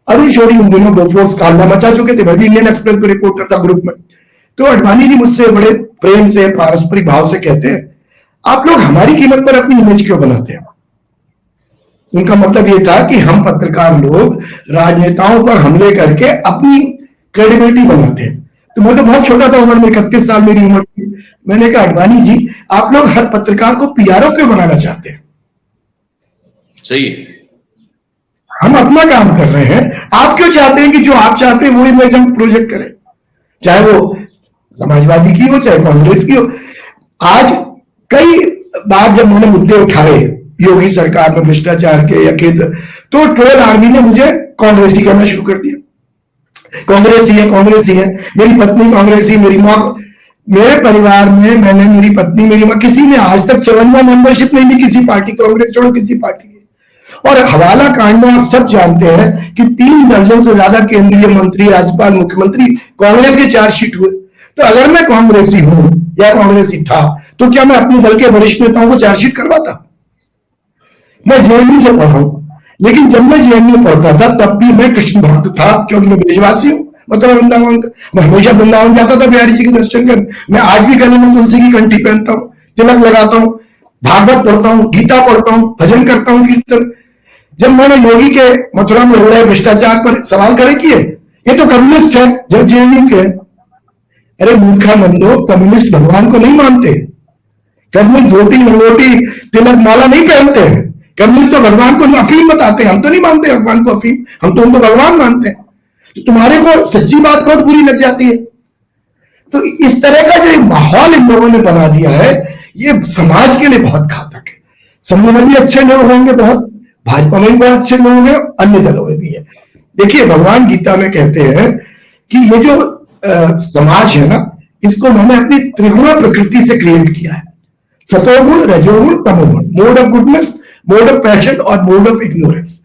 अरुण शौरी उन दिनों बोफोर्स कांडा मचा चुके थे, मैं भी इंडियन एक्सप्रेस में रिपोर्टर था ग्रुप में। तो अडवाणी जी मुझसे बड़े प्रेम से, पारस्परिक भाव से कहते हैं, आप लोग हमारी कीमत पर अपनी इमेज क्यों बनाते हैं? उनका मतलब ये था कि हम पत्रकार लोग राजनेताओं पर हमले करके अपनी क्रेडिबिलिटी बनाते हैं। तो मैं तो बहुत छोटा था उम्र में, 31 साल मेरी उम्र थी। मैंने कहा अडवाणी जी, आप लोग हर पत्रकार को पीआरओ क्यों बनाना चाहते हैं? सही, हम अपना काम कर रहे हैं, आप क्यों चाहते हैं कि जो आप चाहते हैं वो इमेज हम प्रोजेक्ट करें, चाहे वो समाजवादी की हो चाहे कांग्रेस की हो। आज कई बार जब मैंने मुद्दे उठाए योगी सरकार में भ्रष्टाचार के या केंद्र, तो ट्रोल आर्मी ने मुझे कांग्रेसी करना शुरू कर दिया। कांग्रेसी है, कांग्रेसी है, मेरी पत्नी कांग्रेसी, मेरी माँ, मेरे परिवार में मैंने, मेरी पत्नी, मेरी माँ, किसी ने आज तक 54 मेंबरशिप नहीं ली किसी पार्टी, कांग्रेस छोड़ो किसी पार्टी की। और हवाला कांड में आप सब जानते हैं कि 3 दर्जन से ज्यादा केंद्रीय मंत्री, राज्यपाल, मुख्यमंत्री कांग्रेस के चार्जशीट हुए। तो अगर मैं कांग्रेसी हूं या कांग्रेसी था तो क्या मैं अपने दल के वरिष्ठ नेताओं को चार्जशीट करवाता? मैं जेएनयू से पढ़ा हूं, लेकिन जब मैं जेएनयू पढ़ता था तब भी मैं कृष्ण भक्त था, क्योंकि मैं ब्रजवासी हूं, मतलब वृंदावन का। मैं हमेशा वृंदावन जाता था बिहारी जी के दर्शन करने। मैं आज भी गले में तुलसी की कंठी पहनता हूं, तिलक लगाता हूं, भागवत पढ़ता हूं, गीता पढ़ता हूं, भजन करता हूं, कीर्तन। जब मैंने योगी के मथुरा में हो रहे भ्रष्टाचार पर सवाल खड़े किए, ये तो कम्युनिस्ट है, जब जेएनयू के। अरे मूर्खा नंदो, कम्युनिस्ट भगवान को नहीं मानते, कम्युनिस्ट धोती लंगोटी तिलक माला नहीं पहनते हैं। कम्युनिस्ट तो भगवान को अफीम बताते हैं, हम तो नहीं मानते भगवान को अफीम, हम तो उनको भगवान मानते हैं। तो तुम्हारे को सच्ची बात बहुत बुरी लग जाती है। तो इस तरह का जो माहौल इन लोगों ने बना दिया है, ये समाज के लिए बहुत घातक है। समूह में भी अच्छे लोग होंगे, बहुत भाजपा में भी बहुत अच्छे लोग होंगे, अन्य दलों में भी है। देखिए भगवान गीता में कहते हैं कि ये जो समाज है ना, इसको मैंने अपनी त्रिगुण प्रकृति से क्रिएट किया है, सतोगुण, रजोगुण, तमोगुण, mode of goodness, mode of passion और मोड ऑफ इग्नोरेंस।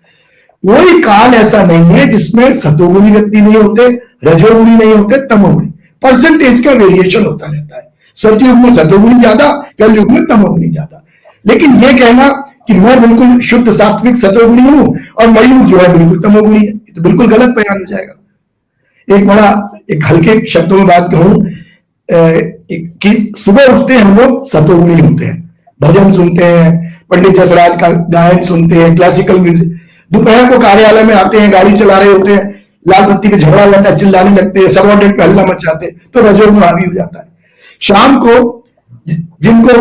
कोई काल ऐसा नहीं है जिसमें सतोगुणी व्यक्ति नहीं होते, रजोगुणी नहीं होते, तमोगुणी। परसेंटेज का वेरिएशन होता रहता है, सतयुग में सतोगुणी ज्यादा, कलयुग में तमोगुणी ज्यादा। लेकिन यह कहना कि मैं बिल्कुल शुद्ध सात्विक सतोगुणी हूं और मयूर जो है बिल्कुल तमोगुणी है, तो बिल्कुल गलत बयान हो जाएगा। एक हल्के शब्दों में बात कहूं कि सुबह उठते हैं हम लोग सतोगुणी होते हैं, भजन सुनते हैं, पंडित जसराज का गायन सुनते हैं, क्लासिकल म्यूजिक। दोपहर को कार्यालय में आते हैं, गाड़ी चला रहे होते हैं, लाल बत्ती पे झगड़ा लगता है, चिल्लाने लगते हैं, सबऑर्डिनेट पे हल्ला मचाते हैं, तो रजोगुण हावी हो जाता है। शाम को जिनको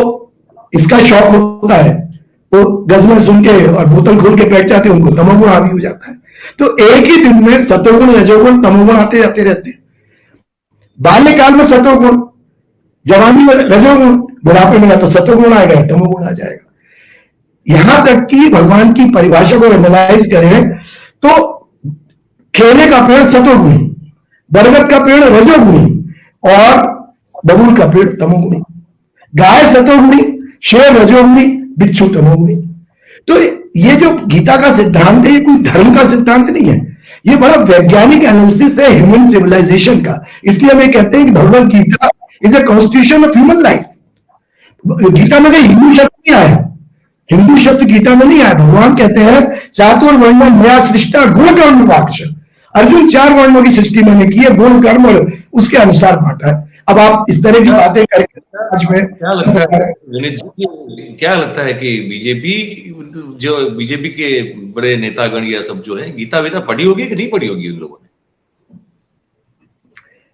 इसका शौक होता है वो गजल सुन के और बोतल खोल के बैठ जाते हैं, उनको तमोगुण हावी हो जाता है। तो एक ही दिन में सतोगुण, रजोगुण, तमोगुण आते जाते रहते हैं। बाल्यकाल में सतोगुण, जवानी में रजोगुण, बुढ़ापे में या तो सतोगुण आएगा, तमोगुण आ जाएगा। यहां तक कि भगवान की परिभाषा को एनालाइज करें तो केले का पेड़ सतोगुणी, बरगद का पेड़ रजोगुणी और बबूल का पेड़ तमोगुणी। गाय सतोगुणी, शेर रजोगुणी, बिच्छू तमोगुणी। तो ये जो गीता का सिद्धांत है ये कोई धर्म का सिद्धांत नहीं है, ये बड़ा वैज्ञानिक एनालिसिस है ह्यूमन सिविलाइजेशन का। इसलिए हमें कहते हैं कि Bhagavad Gita is a constitution of human life. Gita में हिंदू शब्द नहीं आया, हिंदू शब्द गीता में नहीं आया। भगवान कहते हैं चातुर्वर्ण मया सृष्टा गुण कर्म विभागश। अर्जुन 4 वर्णों की सृष्टि मैंने की है, गुण कर्म और उसके अनुसार बांटा है। अब आप इस तरह की बातें करके आज में क्या लगता है विनीत जी, क्या लगता है कि बीजेपी के बड़े नेतागण या सब जो है गीता वीता पढ़ी होगी कि नहीं पढ़ी होगी उन लोगों ने?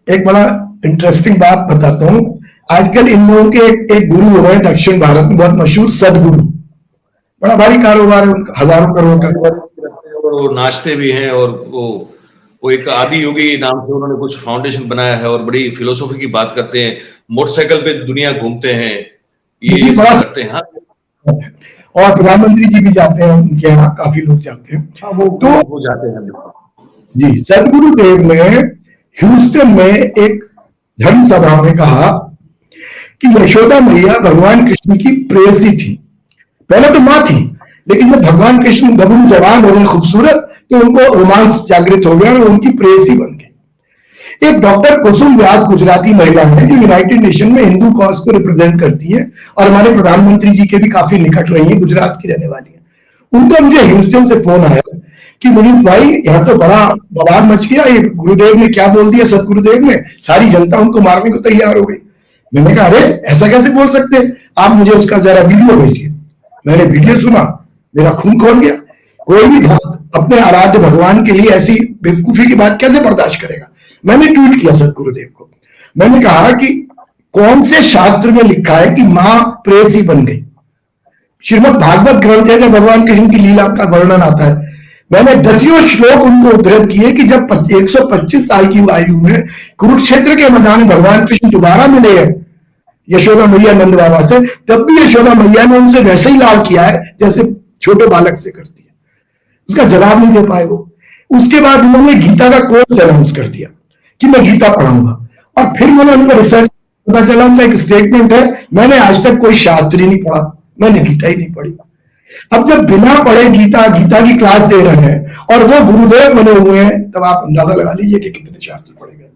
एक बड़ा इंटरेस्टिंग बात बताता हूं। आजकल इन लोगों के एक गुरु हो गए दक्षिण भारत में बहुत मशहूर, सदगुरु। बड़ा भारी कारोबार है उनका, हजारों करोड़ का। वो नाचते भी हैं और वो एक आदि योगी नाम से उन्होंने कुछ फाउंडेशन बनाया है और बड़ी फिलोसॉफी की बात करते हैं, मोटरसाइकिल पे दुनिया घूमते हैं, ये बड़ा करते हैं। और प्रधानमंत्री जी भी जाते हैं उनके यहाँ, काफी लोग जाते हैं। वो जाते हैं जी। सदगुरुदेव ने ह्यूस्टन में एक धर्म सभा में कहा कि यशोदा मैया भगवान कृष्ण की प्रेयसी थी। पहले तो मां थी, लेकिन जब भगवान कृष्ण गबरू जवान हो गए खूबसूरत, तो उनको रोमांस जागृत हो गया और उनकी प्रेयसी बन गई। एक डॉक्टर कुसुम व्यास गुजराती महिला है जो यूनाइटेड नेशन में हिंदू कॉज को रिप्रेजेंट करती है और हमारे प्रधानमंत्री जी के भी काफी निकट रही है, गुजरात की रहने वाली है। उनका मुझे ह्यूस्टन से फोन आया कि विनीत भाई यहाँ तो बड़ा बवाल मच गया, ये गुरुदेव ने क्या बोल दिया, सतगुरुदेव ने, सारी जनता उनको मारने को तैयार हो गई। मैंने कहा अरे ऐसा कैसे बोल सकते हैं, आप मुझे उसका जरा वीडियो भेजिए। मैंने वीडियो सुना, मेरा खून खोल गया। कोई भी अपने आराध्य भगवान के लिए ऐसी बेवकूफी की बात कैसे बर्दाश्त करेगा। मैंने ट्वीट किया सतगुरुदेव को, मैंने कहा कि कौन से शास्त्र में लिखा है कि मां प्रेयसी बन गई। श्रीमद् भागवत ग्रंथ है जब भगवान कृष्ण की लीला का वर्णन आता है। मैंने दसियों श्लोक उनको उद्धृत किए कि जब 125 साल की आयु में कुरुक्षेत्र के मैदान में भगवान कृष्ण दोबारा मिले हैं यशोदा मैया नंद बाबा से, तब भी यशोदा मैया ने उनसे वैसे ही लाल किया है जैसे छोटे बालक से करती है। उसका जवाब नहीं दे पाए वो। उसके बाद उन्होंने गीता का कोर्स अनाउंस कर दिया कि मैं गीता पढ़ाऊंगा, और फिर मैंने उनको रिसर्च पता चला उनका एक स्टेटमेंट है, मैंने आज तक कोई शास्त्र ही नहीं पढ़ा, मैंने गीता ही नहीं पढ़ी। अब जब बिना पढ़े गीता की क्लास दे रहे हैं और वो गुरुदेव बने हुए हैं, तब आप अंदाजा लगा लीजिए कि कितने शास्त्र पढ़े गए।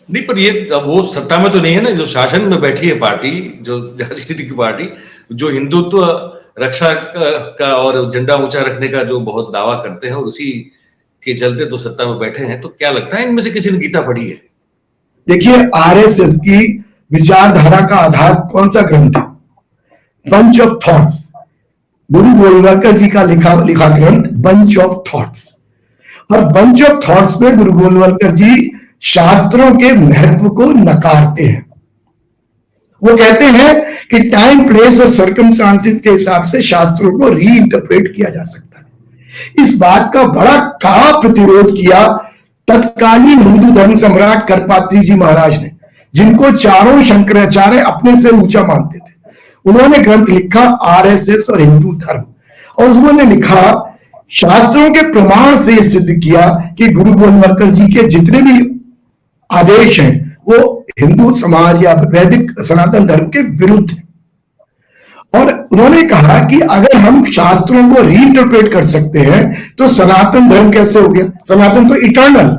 नहीं, पर ये वो सत्ता में तो नहीं है ना, जो शासन में बैठी है पार्टी, जो राजनीतिक पार्टी, जो हिंदुत्व रक्षा का और झंडा ऊंचा रखने का जो बहुत दावा करते हैं, और उसी के चलते तो सत्ता में बैठे हैं। तो क्या लगता है इनमें से किसी ने गीता पढ़ी है? देखिए, आरएसएस की विचारधारा का आधार कौन सा ग्रंथ है? बंच ऑफ थॉट्स, गुरु गोलवलकर जी का लिखा ग्रंथ बंच ऑफ थॉट्स। और बंच ऑफ थॉट्स में गुरु गोलवलकर जी शास्त्रों के महत्व को नकारते हैं। वो कहते हैं कि टाइम, प्लेस और सर्कमस्टांसेस के हिसाब से शास्त्रों को री इंटरप्रेट किया जा सकता है। इस बात का बड़ा कड़ा प्रतिरोध किया तत्कालीन हिंदू धर्म सम्राट करपात्री जी महाराज ने, जिनको चारों शंकराचार्य अपने से ऊंचा मानते थे। उन्होंने ग्रंथ लिखा आरएसएस और हिंदू धर्म, और उन्होंने लिखा शास्त्रों के प्रमाण से सिद्ध किया कि गुरु गोलवलकर जी के जितने भी आदेश हैं वो हिंदू समाज या वैदिक सनातन धर्म के विरुद्ध है। और उन्होंने कहा कि अगर हम शास्त्रों को रीइंटरप्रेट कर सकते हैं तो सनातन धर्म कैसे हो गया? सनातन तो इटर्नल,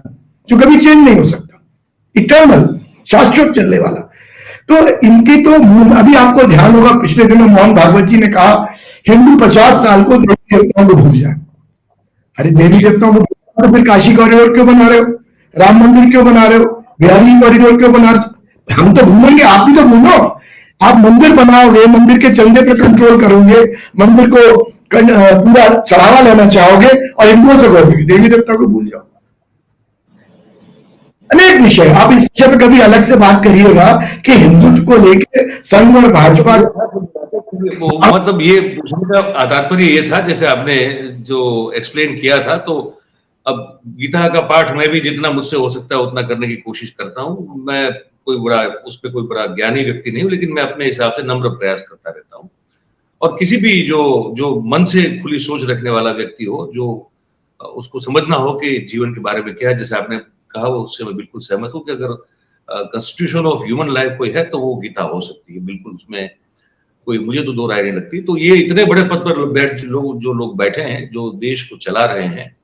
जो कभी चेंज नहीं हो सकता, इटर्नल, शाश्वत चलने वाला। तो इनकी तो अभी आपको ध्यान होगा, पिछले दिनों मोहन भागवत जी ने कहा हिंदू 50 साल को देवी देवताओं को भूल जाए। अरे देवी देवताओं को तो फिर काशी कॉरिडोर क्यों बना रहे हो, राम मंदिर क्यों बना रहे हो, बिहारी कॉरिडोर क्यों बना रहे हो? हम तो भूलेंगे, आप भी तो भूलो। आप मंदिर बनाओगे, मंदिर के चंदे पर कंट्रोल करोगे, मंदिर को पूरा चढ़ावा लेना चाहोगे, और हिंदुओं से कहोगे देवी देवता को भूल जाओ। अनेक विषय, आप इस विषय पे कभी अलग से बात करिएगा कि हिंदुत्व को लेकर संघ और भाजपा, मतलब ये पूछने का तात्पर्य ये था, जैसे आपने जो एक्सप्लेन किया था। तो अब गीता का पाठ मैं भी जितना मुझसे हो सकता है उतना करने की कोशिश करता हूँ। मैं कोई बड़ा उस पर कोई बड़ा ज्ञानी व्यक्ति नहीं हूँ, लेकिन मैं अपने हिसाब से नम्र प्रयास करता रहता हूँ। और किसी भी जो मन से खुली सोच रखने वाला व्यक्ति हो, जो उसको समझना हो कि जीवन के बारे में क्या है, जैसे आपने कहा, वो उससे मैं बिल्कुल सहमत हूँ कि अगर कॉन्स्टिट्यूशन ऑफ ह्यूमन लाइफ कोई है तो वो गीता हो सकती है। बिल्कुल उसमें कोई, मुझे तो दो राय नहीं लगती। तो ये इतने बड़े पद पर जो लोग बैठे हैं, जो देश को चला रहे हैं,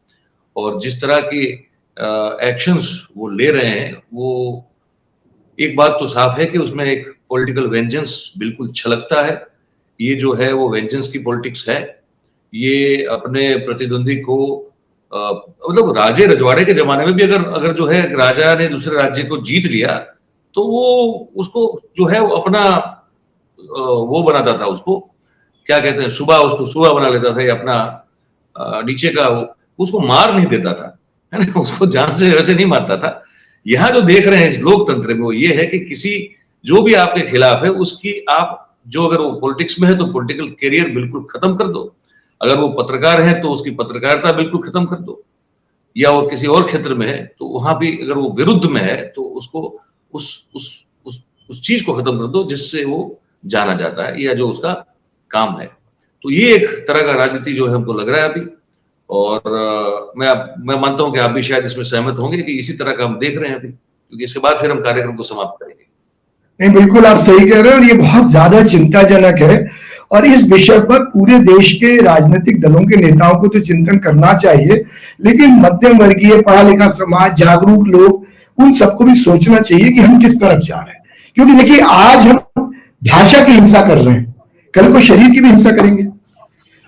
और जिस तरह की एक्शंस वो ले रहे हैं, वो एक बात तो साफ है कि उसमें एक पॉलिटिकल वेंजेंस बिल्कुल छलकता है। ये जो है वो वेंजेंस की पॉलिटिक्स है। ये अपने प्रतिद्वंदी को मतलब राजे रजवाड़े के जमाने में भी अगर जो है राजा ने दूसरे राज्य को जीत लिया, तो वो उसको जो है वो अपना वो बनाता था, उसको क्या कहते हैं, उसको सुबह बना लेता था, या अपना नीचे का उसको मार नहीं देता था, है ना, उसको जान से वैसे नहीं मारता था। यहाँ जो देख रहे हैं इस लोकतंत्र में, वो ये है कि किसी जो भी आपके खिलाफ है, उसकी आप जो, अगर वो पॉलिटिक्स में है तो पॉलिटिकल करियर बिल्कुल खत्म कर दो, अगर वो पत्रकार है तो उसकी पत्रकारिता बिल्कुल खत्म कर दो, या वो किसी और क्षेत्र में है तो वहां भी अगर वो विरुद्ध में है तो उसको उस उस उस चीज को खत्म कर दो जिससे वो जाना जाता है, या जो उसका काम है। तो ये एक तरह का राजनीति जो है हमको लग रहा है अभी। और मैं मानता हूं कि आप भी शायद इसमें सहमत होंगे कि इसी तरह का हम देख रहे हैं अभी, क्योंकि इसके बाद फिर हम कार्यक्रम को समाप्त करेंगे। नहीं, बिल्कुल आप सही कह रहे हैं, और ये बहुत ज्यादा चिंताजनक है। और इस विषय पर पूरे देश के राजनीतिक दलों के नेताओं को तो चिंतन करना चाहिए, लेकिन मध्यम वर्गीय, पढ़ा लिखा समाज, जागरूक लोग, उन सबको भी सोचना चाहिए कि हम किस तरफ जा रहे हैं। क्योंकि देखिए, आज हम भाषा की हिंसा कर रहे हैं, कल को शरीर की भी हिंसा करेंगे।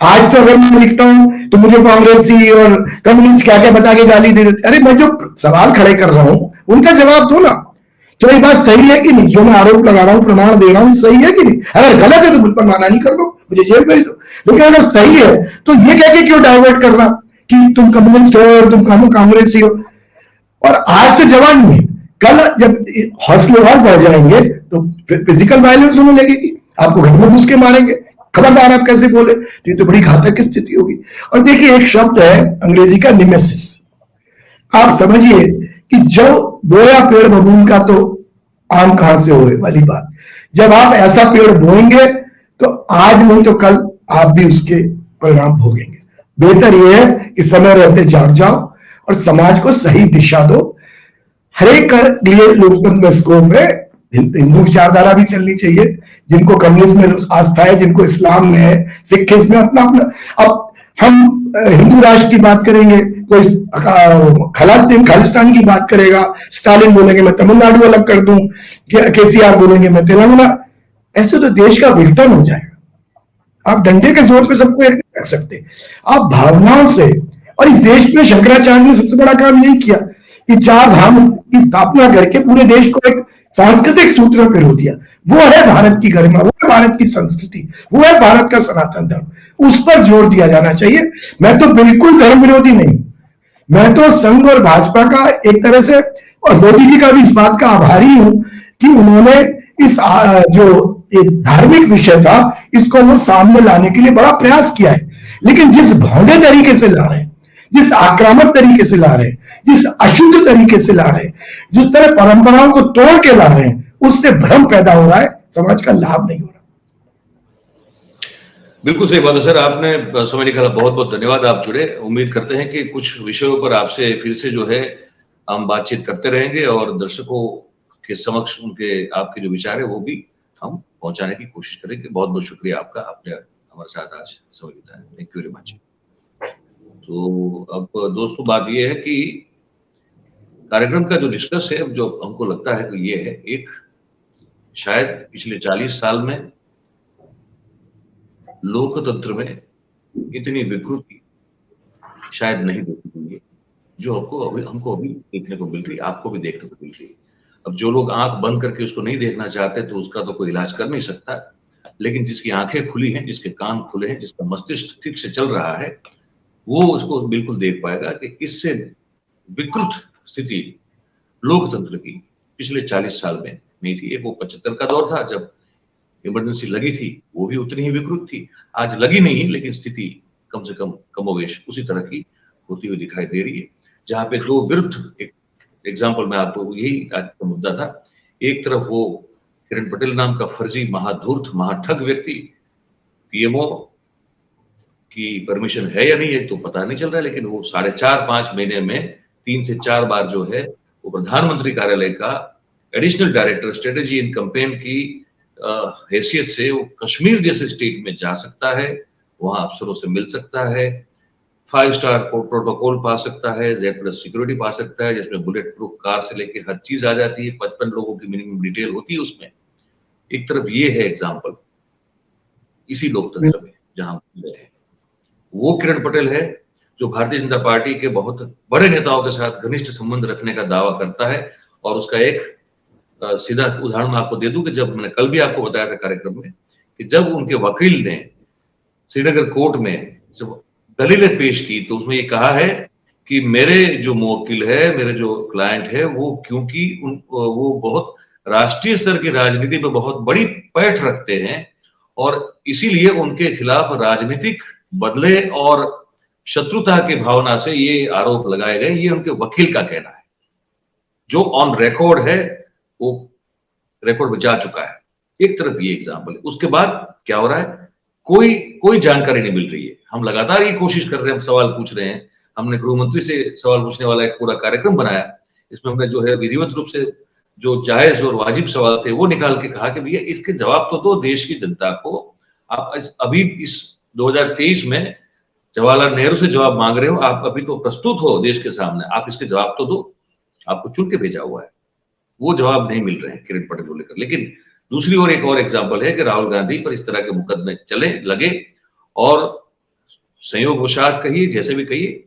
आज तो अगर मैं लिखता हूं तो मुझे कांग्रेसी और कम्युनिस्ट क्या क्या बता के गाली दे देते। अरे मैं जो सवाल खड़े कर रहा हूं उनका जवाब दो ना। तो ये बात सही है कि नहीं, जो मैं आरोप लगा रहा हूं, प्रमाण दे रहा हूं, सही है कि नहीं? अगर गलत है तो मुझ पर माना नहीं कर दो, मुझे जेल भेज दो। लेकिन अगर सही है तो ये कह के क्यों डाइवर्ट करना कि तुम कम्युनिस्ट हो और तुम कांग्रेसी हो। और आज तो जवान में, कल जब हौसले और बढ़ जाएंगे तो फिजिकल वायलेंस होने लगेगी, आपको घर में घुस के मारेंगे, खबरदार आप कैसे बोले। तो ये तो बड़ी घातक स्थिति होगी। और देखिए, एक शब्द है अंग्रेजी का, निमेसिस। आप समझिए कि जो बोया पेड़ बबूल का तो आम कहां से होए वाली बात। जब आप ऐसा पेड़ बोएंगे तो आज नहीं तो कल आप भी उसके परिणाम भोगेंगे। बेहतर यह है कि समय रहते जाग जाओ और समाज को सही दिशा दो। हरेक के लिए लोकतंत्र में स्कोप है। हिंदू विचारधारा भी चलनी चाहिए, जिनको कम्युनिज्म में आस्था है, जिनको इस्लाम में है, सिखिज्म में अपना अपना। अब हम हिंदू राष्ट्र की बात करेंगे, कोई खालिस्तान की बात करेगा, स्टालिन बोलेंगे मैं तमिलनाडु अलग कर दूं, केसीआर बोलेंगे मैं तेलंगाना। ऐसे तो देश का विघटन हो जाएगा। आप डंडे के जोर पे सबको एक नहीं रख सकते, आप भावनाओं से। और इस देश में शंकराचार्य ने सबसे बड़ा काम यही किया कि 4 धाम की स्थापना करके पूरे देश को एक सांस्कृतिक सूत्र में पिरो दिया। वो है भारत की गरिमा, वो है भारत की संस्कृति, वो है भारत का सनातन धर्म। उस पर जोर दिया जाना चाहिए। मैं तो बिल्कुल धर्म विरोधी नहीं, मैं तो संघ और भाजपा का एक तरह से, और मोदी जी का भी इस बात का आभारी हूं कि उन्होंने इस जो एक धार्मिक विषय था, इसको वो सामने लाने के लिए बड़ा प्रयास किया है। लेकिन जिस भौंदे तरीके से ला रहे हैं, जिस आक्रामक तरीके से ला रहे हैं, जिस अशुद्ध तरीके से ला रहे हैं, जिस तरह परंपराओं को तोड़ के ला रहे हैं, उससे भ्रम पैदा हो रहा है, समाज का लाभ नहीं हो रहा। बिल्कुल सही बात है सर, आपने समय निकाला, बहुत बहुत धन्यवाद। आप जुड़े, उम्मीद करते हैं कि कुछ विषयों पर आपसे फिर से जो है हम बातचीत करते रहेंगे, और दर्शकों के समक्ष उनके आपके जो विचार है वो भी हम पहुंचाने की कोशिश करेंगे। बहुत बहुत शुक्रिया आपका, आपने हमारे साथ आज समय बिताया। Thank you very much. तो अब दोस्तों, बात यह है कि कार्यक्रम का जो निष्कर्ष है, जो हमको लगता है कि ये है, एक शायद पिछले 40 साल में लोकतंत्र में इतनी विकृति शायद नहीं देखी गई है, जो हमको अभी देखने को मिल रही है, आपको भी देखने को मिल रही है। अब जो लोग आंख बंद करके उसको नहीं देखना चाहते तो उसका तो कोई इलाज कर नहीं सकता, लेकिन जिसकी आंखें खुली हैं, जिसके कान खुले हैं, जिसका मस्तिष्क ठीक से चल रहा है, वो उसको बिल्कुल देख पाएगा कि इससे विकृत स्थिति लोकतंत्र की पिछले 40 साल में नहीं थी। वो 75 का दौर था जब इमरजेंसी लगी थी, वो भी उतनी ही विकृत थी। आज लगी नहीं, लेकिन स्थिति कम से कम कमोवेश उसी तरह की होती हुई दिखाई दे रही है, जहां पे दो विरुद्ध, एक एग्जाम्पल में आपको, यही आज का मुद्दा था। एक तरफ वो किरण पटेल नाम का फर्जी महाधूर्त महाठग व्यक्ति, पीएमओ की परमिशन है या नहीं है तो पता नहीं चल रहा है, लेकिन वो 4.5-5 महीने में 3 से 4 बार जो है वो प्रधानमंत्री कार्यालय का एडिशनल डायरेक्टर स्ट्रेटेजी इन कैंपेन की हैसियत से वो कश्मीर जैसे स्टेट में जा सकता है, वहां अफसरों से मिल सकता है, 5 स्टार प्रोटोकॉल पा सकता है, Z+ सिक्योरिटी पा सकता है, जिसमें बुलेट प्रूफ कार से लेके हर चीज आ जाती है, 55 लोगों की मिनिमम डिटेल होती है उसमें। एक तरफ ये है एग्जाम्पल इसी लोकतंत्र में जहां हम रहे हैं। वो किरण पटेल है जो भारतीय जनता पार्टी के बहुत बड़े नेताओं के साथ घनिष्ठ संबंध रखने का दावा करता है, और उसका एक सीधा उदाहरण मैं आपको दे दूं कि जब मैंने कल भी आपको बताया था कार्यक्रम में कि जब उनके वकील ने श्रीनगर कोर्ट में जब दलीलें पेश की तो उसमें ये कहा है कि मेरे जो मुवक्किल है, मेरे जो क्लाइंट है, वो क्योंकि वो बहुत राष्ट्रीय स्तर की राजनीति पे बहुत बड़ी पैठ रखते हैं और इसीलिए उनके खिलाफ राजनीतिक बदले और शत्रुता की भावना से ये आरोप लगाए गए। ये उनके वकील का कहना है, जो ऑन रिकॉर्ड है, वो रिकॉर्ड में जा चुका है। एक तरफ ये एग्जाम्पल है। उसके बाद क्या हो रहा है, कोई कोई जानकारी नहीं मिल रही है। हम लगातार ये कोशिश कर रहे हैं, हम सवाल पूछ रहे हैं। हमने गृह मंत्री से सवाल पूछने वाला एक पूरा कार्यक्रम बनाया, इसमें हमने जो है विधिवत रूप से जो जायज और वाजिब सवाल थे वो निकाल के कहा कि भैया इसके जवाब तो दो देश की जनता को। आप अभी इस 2023 में जवाहरलाल नेहरू से जवाब मांग रहे हो, आप अभी तो प्रस्तुत हो देश के सामने, आप इसके जवाब तो दो। आपको चुन के भेजा हुआ है, वो जवाब नहीं मिल रहे हैं किरण पटेल को लेकर। लेकिन दूसरी ओर एक और एग्जाम्पल है कि राहुल गांधी पर इस तरह के मुकदमे चले लगे और संयोगवशात कहिए, जैसे भी कहिए,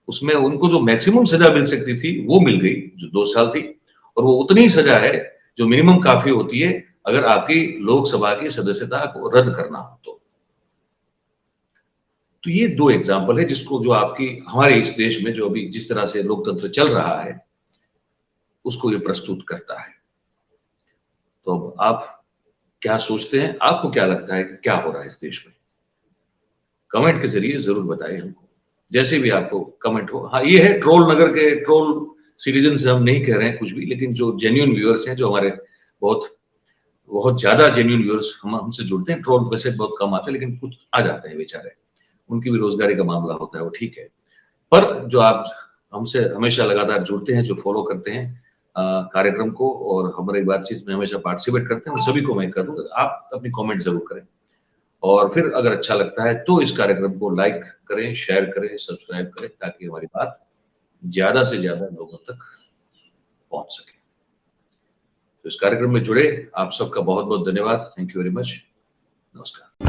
उसमें उनको जो मैक्सिमम सजा मिल सकती थी वो मिल गई, जो 2 साल थी, और वो उतनी ही सजा है जो मिनिमम काफी होती है अगर आपकी लोकसभा की सदस्यता को रद्द करना हो तो ये 2 एग्जाम्पल है जिसको जो आपकी हमारे इस देश में जो अभी जिस तरह से लोकतंत्र चल रहा है उसको ये प्रस्तुत करता है। तो अब आप क्या सोचते हैं, आपको क्या लगता है कि क्या हो रहा है इस देश में? कमेंट के जरिए जरूर बताइए हमको, जैसे भी आपको कमेंट हो। हाँ, ये है ट्रोल नगर के ट्रोल सिटीजन से हम नहीं कह रहे हैं कुछ भी, लेकिन जो जेन्युइन व्यूअर्स हैं, जो हमारे बहुत बहुत ज्यादा जेन्युइन व्यूअर्स हमसे जुड़ते हैं, ट्रोल वैसे बहुत कम आते हैं लेकिन कुछ आ जाते हैं बेचारे, उनकी भी रोजगारी का मामला होता है, वो ठीक है। पर जो आप हमसे हमेशा लगातार जुड़ते हैं, जो फॉलो करते हैं कार्यक्रम को और हमारी बातचीत में हमेशा पार्टिसिपेट करते हैं, उन सभी को मैं करूँ, आप अपनी कमेंट जरूर करें। और फिर अगर अच्छा लगता है तो इस कार्यक्रम को लाइक करें, शेयर करें, सब्सक्राइब करें, ताकि हमारी बात ज्यादा से ज्यादा लोगों तक पहुंच सके। तो इस कार्यक्रम में जुड़े आप सबका बहुत बहुत धन्यवाद। Thank you very much. नमस्कार।